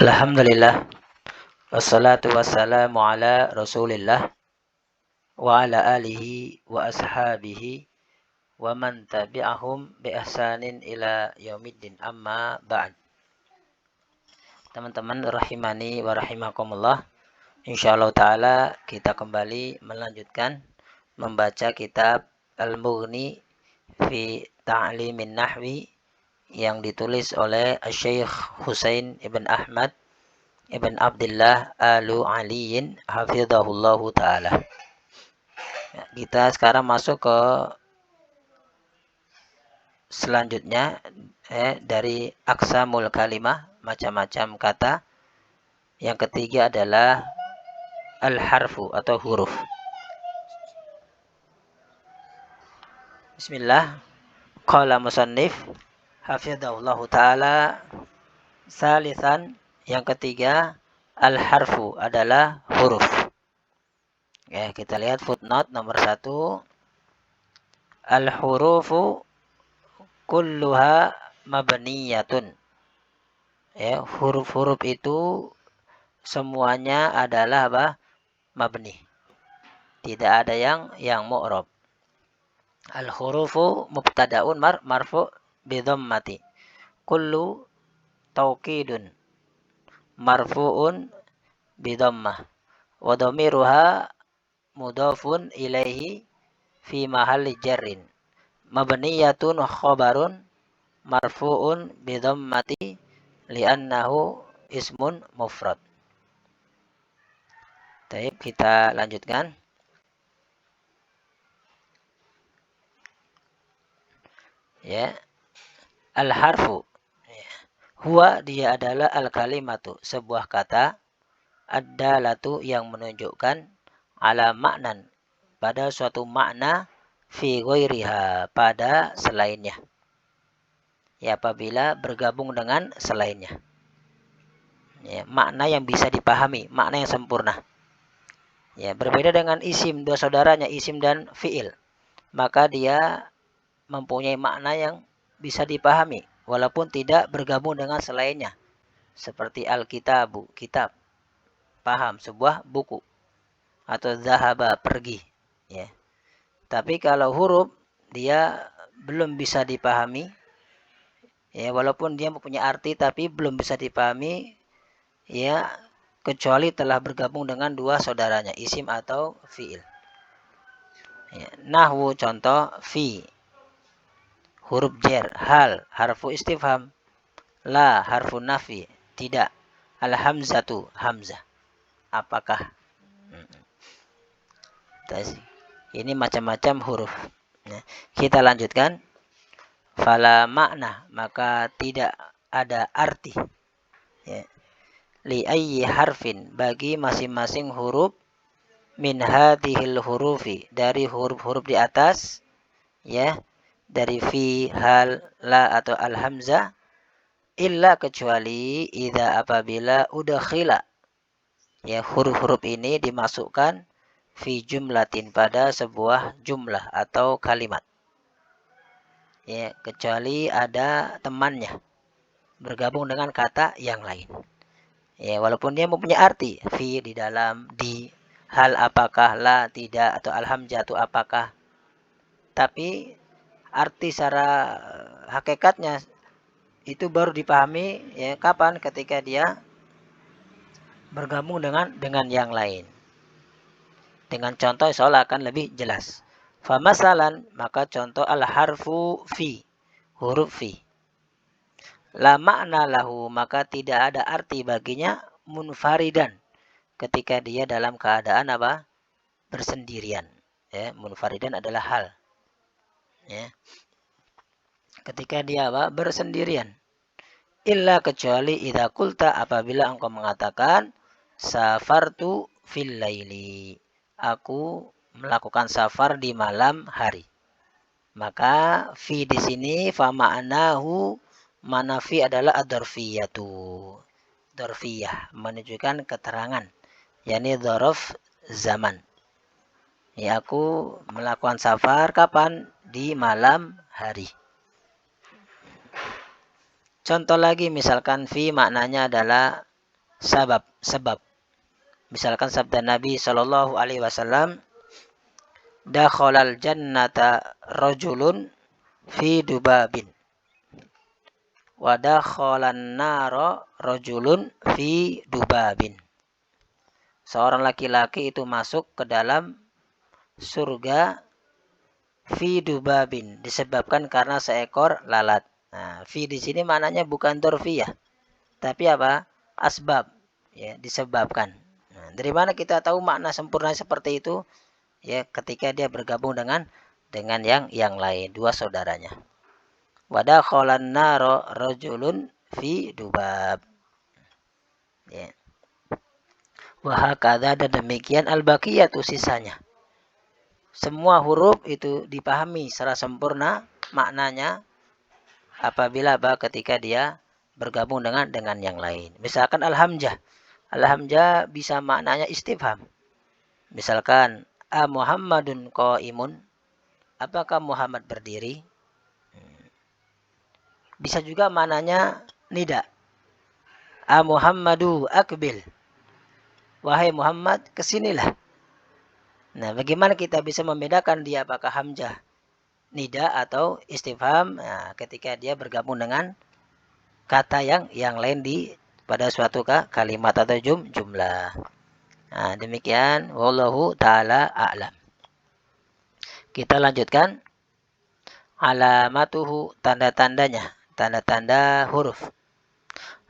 Alhamdulillah, wassalatu wassalamu ala rasulillah wa ala alihi wa ashabihi wa man tabi'ahum bi ihsanin ila yaumiddin amma ba'd. Teman-teman rahimani wa rahimakumullah, insyaallah ta'ala kita kembali melanjutkan membaca kitab Al-Mughni fi Ta'limin Nahwi yang ditulis oleh Syekh Husain ibn Ahmad Ibn Abdullah Al-Aliyin hafizahullahu ta'ala. Kita sekarang masuk ke selanjutnya dari aqsamul kalimah, macam-macam kata. Yang ketiga adalah al-harfu atau huruf. Bismillah. Qala musannif hafizahullahu ta'ala, salisan, yang ketiga, al-harfu adalah huruf. Ya, kita lihat footnote nomor 1. Al-hurufu kulluha mabniyatun. Ya, huruf-huruf itu semuanya adalah apa? Mabni. Tidak ada yang mu'rab. Al-hurufu mubtada'un marfu' bi dhammati. Kullu tawqidun marfu'un bi dhammah. Wa dhamiruha mudhafun ilaihi fi mahalli jarrin. Mabniyatun khabarun marfu'un bi dhammati li'annahu ismun mufrad. Baik, kita lanjutkan. Ya. Al-harfu. Ya. Huwa, dia adalah al-kalimatu, sebuah kata, ad-dalatu, yang menunjukkan, ala maknan, pada suatu makna, fi ghairiha, pada selainnya. Ya, apabila bergabung dengan selainnya. Ya, makna yang bisa dipahami, makna yang sempurna. Ya, berbeda dengan isim, dua saudaranya, isim dan fi'il. Maka dia mempunyai makna yang bisa dipahami, walaupun tidak bergabung dengan selainnya. Seperti al-kitabu, kitab. Paham, sebuah buku. Atau zahaba, pergi. Ya. Tapi kalau huruf, dia belum bisa dipahami. Ya, walaupun dia mempunyai arti, tapi belum bisa dipahami. Ya, kecuali telah bergabung dengan dua saudaranya, isim atau fi'il. Ya, nahwu, contoh, fi, huruf jar, hal, harfu istifham, la, harfu nafi, tidak, al-hamzatu, hamzah, apakah. Ini macam-macam huruf. Ya, kita lanjutkan. Fala makna, maka tidak ada arti. Ya. Li ayyi harfin, bagi masing-masing huruf, min hadhil hurufi, dari huruf-huruf di atas, ya, dari fi, hal, la atau al-hamzah, illa, kecuali, idza, apabila, udkhila, ya, huruf-huruf ini dimasukkan fi jumlatin, pada sebuah jumlah atau kalimat. Ya, kecuali ada temannya bergabung dengan kata yang lain. Ya, walaupun dia mempunyai arti, fi di dalam, di, hal apakah, la tidak, atau alhamzatu apakah. Tapi arti secara hakikatnya itu baru dipahami, ya, kapan? Ketika dia bergabung dengan yang lain. Dengan contoh insyaallah akan lebih jelas. Famasalan, maka contoh al-harfu fi, huruf fi. La makna lahu, maka tidak ada arti baginya, munfaridan, ketika dia dalam keadaan apa? Bersendirian. Ya, munfaridan adalah hal. Ya. Ketika dia apa? Bersendirian. Illa, kecuali idza qulta, apabila engkau mengatakan safartu fil laili, aku melakukan safar di malam hari. Maka fi di sini fa ma'nahu, manafi adalah ad-dzarfiyatu. Dzarfiyah menunjukkan keterangan, yakni dzaraf zaman. Ya, aku melakukan safar kapan? Di malam hari. Contoh lagi, misalkan fi maknanya adalah sebab. Misalkan sabda Nabi Shallallahu Alaihi Wasallam, dakhalal jannata rajulun fi dubabin, wa dakhalan nara rajulun fi dubabin. Seorang laki-laki itu masuk ke dalam surga fi dubabin, disebabkan karena seekor lalat. Nah, fi di sini maknanya bukan dorfiyah, tapi apa? Asbab, ya, disebabkan. Nah, dari mana kita tahu makna sempurna seperti itu? Ya, ketika dia bergabung dengan yang lain, dua saudaranya. Wada kholan naro rojulun fi dubab. Ya. Wahakadha, dan demikian al-baqiyatu, sisanya. Semua huruf itu dipahami secara sempurna maknanya apabila ketika dia bergabung dengan yang lain. Misalkan al-hamzah. Al-hamzah bisa maknanya istifham. Misalkan a Muhammadun qaimun, apakah Muhammad berdiri? Bisa juga maknanya nida. A Muhammadu akbil, wahai Muhammad, kesinilah. Nah, bagaimana kita bisa membedakan dia apakah hamzah nida atau istifham? Nah, ketika dia bergabung dengan kata yang lain pada suatu kalimat atau jumlah. Nah, demikian wallahu taala a'lam. Kita lanjutkan. Alamatuhu, tanda-tandanya, tanda-tanda huruf.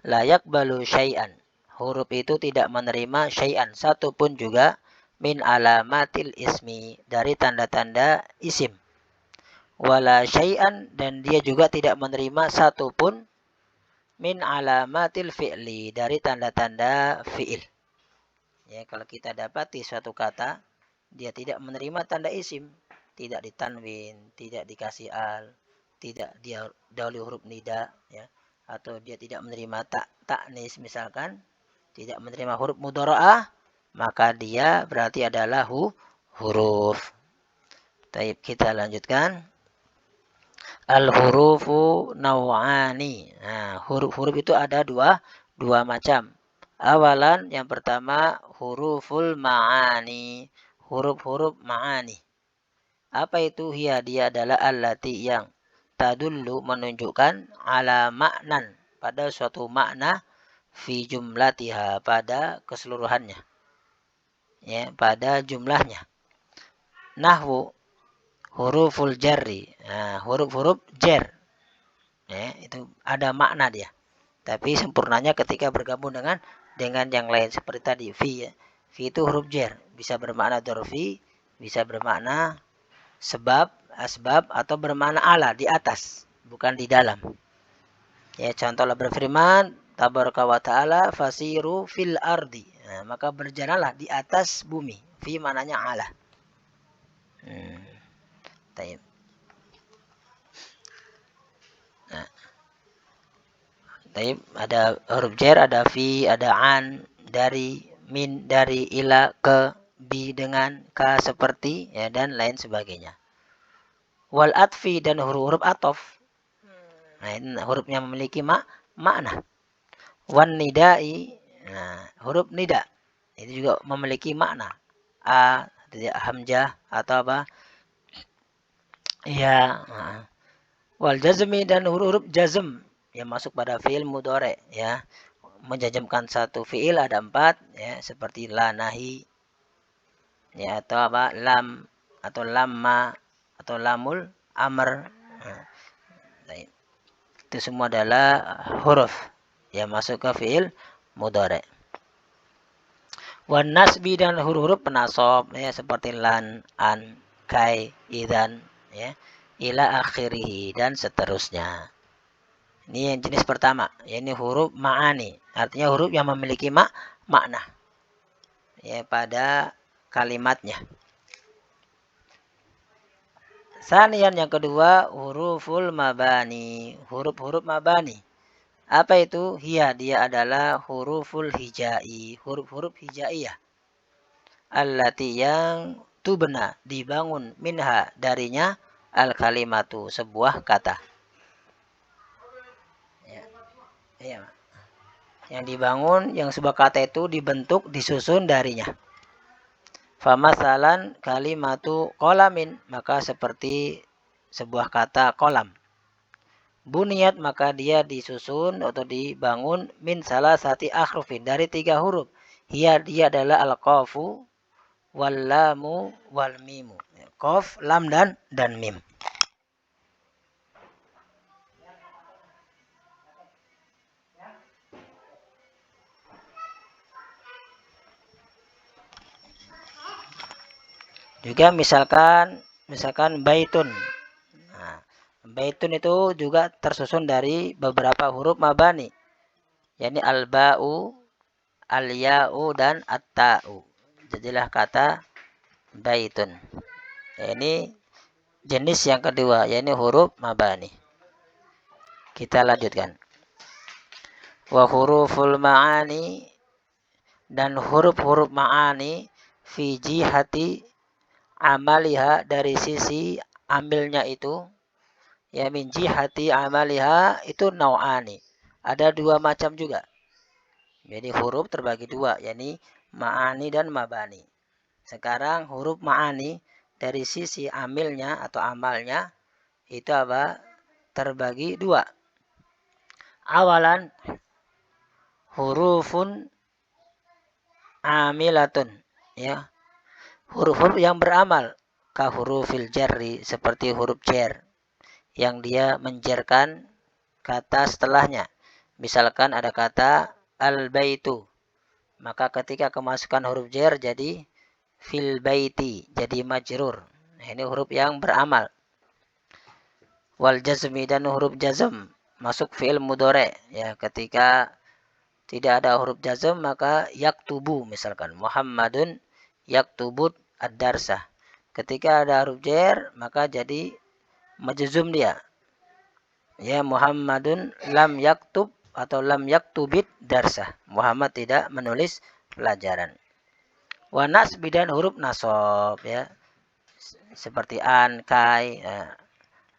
La yaqbalu syai'an. Huruf itu tidak menerima syai'an, satu pun juga, min alamatil ismi, dari tanda-tanda isim. Wala syai'an, dan dia juga tidak menerima satu pun min alamatil fi'li, dari tanda-tanda fi'il. Ya, kalau kita dapati suatu kata, dia tidak menerima tanda isim, tidak ditanwin, tidak dikasih al, tidak dia dahulu huruf nida, ya, atau dia tidak menerima taknis misalkan, tidak menerima huruf mudhara'ah, maka dia berarti adalah huruf. Baik, kita lanjutkan. Al-hurufu naw'ani. Nah, huruf-huruf itu ada dua macam. Awalan, yang pertama huruful ma'ani, huruf-huruf ma'ani. Apa itu? Dia adalah allati, yang tadullu, menunjukkan, ala maknan, pada suatu makna, fi jumlatiha, pada keseluruhannya, ya, pada jumlahnya. Nahwu huruful jarri. Nah, huruf-huruf jar, ya, itu ada makna dia. Tapi sempurnanya ketika bergabung dengan yang lain, seperti tadi fi, ya. Fi itu huruf jar, bisa bermakna dorfi, bisa bermakna sebab, asbab, atau bermakna ala, di atas, bukan di dalam. Ya, contohlah berfirman tabaraka wa ta'ala, fasiru fil ardi. Nah, maka berjalanlah di atas bumi. Fi maknanya ala. Taib. Nah, taib, ada huruf jar, ada fi, ada an, dari, min, dari, ila, ke, bi, dengan, ka, seperti, ya, dan lain sebagainya. Wal atfi, dan huruf-huruf atof. Nah, ini hurufnya memiliki makna. Wan nidai, nah, huruf nida itu juga memiliki makna. A, hamzah, atau apa? Ya. Wal jazmi, dan huruf-huruf jazm yang masuk pada fi'il mudhari, ya. Menjazmkan satu fi'il ada 4, ya, seperti la, nahi, ya, atau apa? Lam, atau lamma, atau lamul amr. Nah, itu semua adalah huruf yang masuk ke fi'il mudhari. Wan nasbi, dan huruf-huruf penasob, ya, seperti lan, an, kai, idan, ya, ila akhirih, dan seterusnya. Ini yang jenis pertama, ini huruf ma'ani, artinya huruf yang memiliki makna, ya, pada kalimatnya. Sanian, yang kedua, huruful mabani, huruf-huruf mabani. Apa itu? Dia adalah huruful hijai, huruf-huruf hijaiyah. Allati, yang tubna, dibangun, minha, darinya, al kalimatu, sebuah kata. Ya. Ya. yang dibangun, yang sebuah kata itu dibentuk, disusun darinya. Famasalan kalimatu qalamin, maka seperti sebuah kata kolam. Buniyat, maka dia disusun atau dibangun min salasati akhrufin, dari 3 huruf. Dia adalah al-qafu wal lamu wal mimu. Qaf, lam dan mim. Juga misalkan baitun. Nah, baitun itu juga tersusun dari beberapa huruf mabani, yakni al-ba'u, al-ya'u dan at-ta'u. Jadilah kata baitun. Ini jenis yang kedua, yakni huruf mabani. Kita lanjutkan. Wa huruful ma'ani, dan huruf-huruf ma'ani fi jihati amaliha, dari sisi amilnya itu, ya min jihati amaliha itu nau'ani, ada 2 macam juga. Jadi huruf terbagi 2, yakni ma'ani dan mabani. Sekarang huruf ma'ani dari sisi amilnya atau amalnya itu apa? Terbagi 2. Awalan hurufun amilatun, ya, huruf-huruf yang beramal, ka hurufil jarri, seperti huruf jar yang dia menjerkan kata setelahnya. Misalkan ada kata al-baitu, maka ketika kemasukan huruf jar jadi fil baiti, jadi majrur. Nah, ini huruf yang beramal. Wal jazmi, dan huruf jazm masuk fi'il mudhari, ya, ketika tidak ada huruf jazm maka yaktubu, misalkan Muhammadun yaktubut ad-darsah. Ketika ada huruf jar maka jadi majzum dia. Ya, Muhammadun lam yaktub atau lam yaktubit darsah. Muhammad tidak menulis pelajaran. Wa nasbi, dan huruf nasab, ya. Seperti an, kai,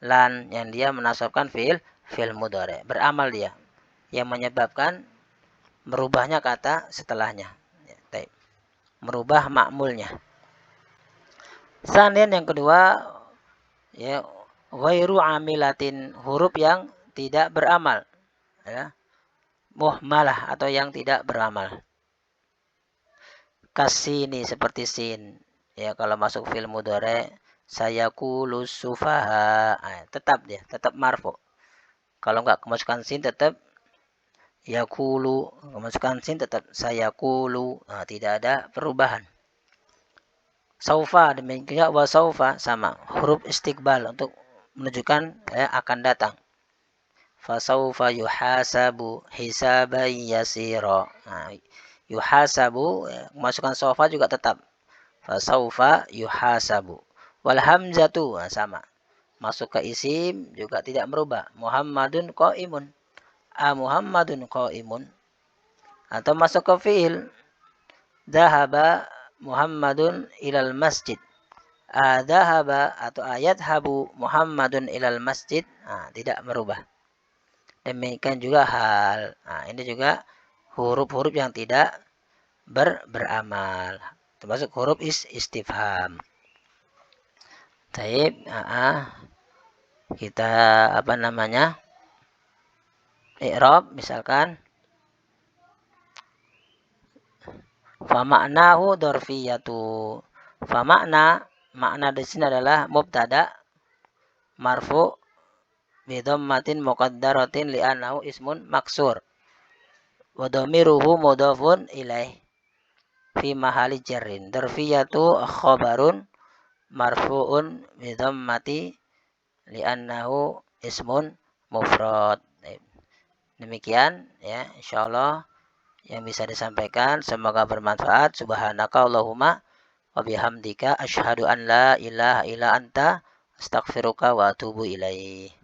lan, yang dia menasabkan fi'il mudhari. Beramal dia, yang menyebabkan merubahnya kata setelahnya. Ya, merubah ma'mulnya. Sanian, yang kedua, ya, ghairu amilatin, huruf yang tidak beramal, ya, muhmalah atau yang tidak beramal. Kasini, seperti sin, ya, kalau masuk fi'il mudhari sayaqulu sufaha, tetap marfu. Kalau enggak kemasukan sin tetap yaqulu, kemasukan sin tetap sayaqulu, tidak ada perubahan. Saufa, demikian wa saufa, sama huruf istiqbal untuk menunjukkan akan datang. Fasaufa yuhasabu hisaban yasira. Nah, yuhasabu, masukkan saufa juga tetap. Fasaufa yuhasabu. Wal hamzatu, sama. Masuk ke isim juga tidak merubah. Muhammadun qaimun. Muhammadun qaimun. Atau masuk ke fi'il. Dhahaba Muhammadun ilal masjid. Dhahaba atau ayat habu Muhammadun ilal masjid, tidak merubah. Demikian juga hal. Ini juga huruf-huruf yang tidak beramal, termasuk huruf istifham. Taib, kita i'rab, misalkan fama'nahu dzarfiyatu. Makna di sini adalah mubtada marfu bi dhammatin muqaddaratin li'annahu ismun maksur. Wa dhamiruhu mudhafun ilaih fi mahali jarrin. Dzarfiyatu khabarun marfu'un bi dhammati li'annahu ismun mufrad. Demikian, ya, insyaallah yang bisa disampaikan, semoga bermanfaat. Subhanaka Allahumma wa bihamdika asyhadu an la ilaha illa anta astaghfiruka wa atubu ilaih.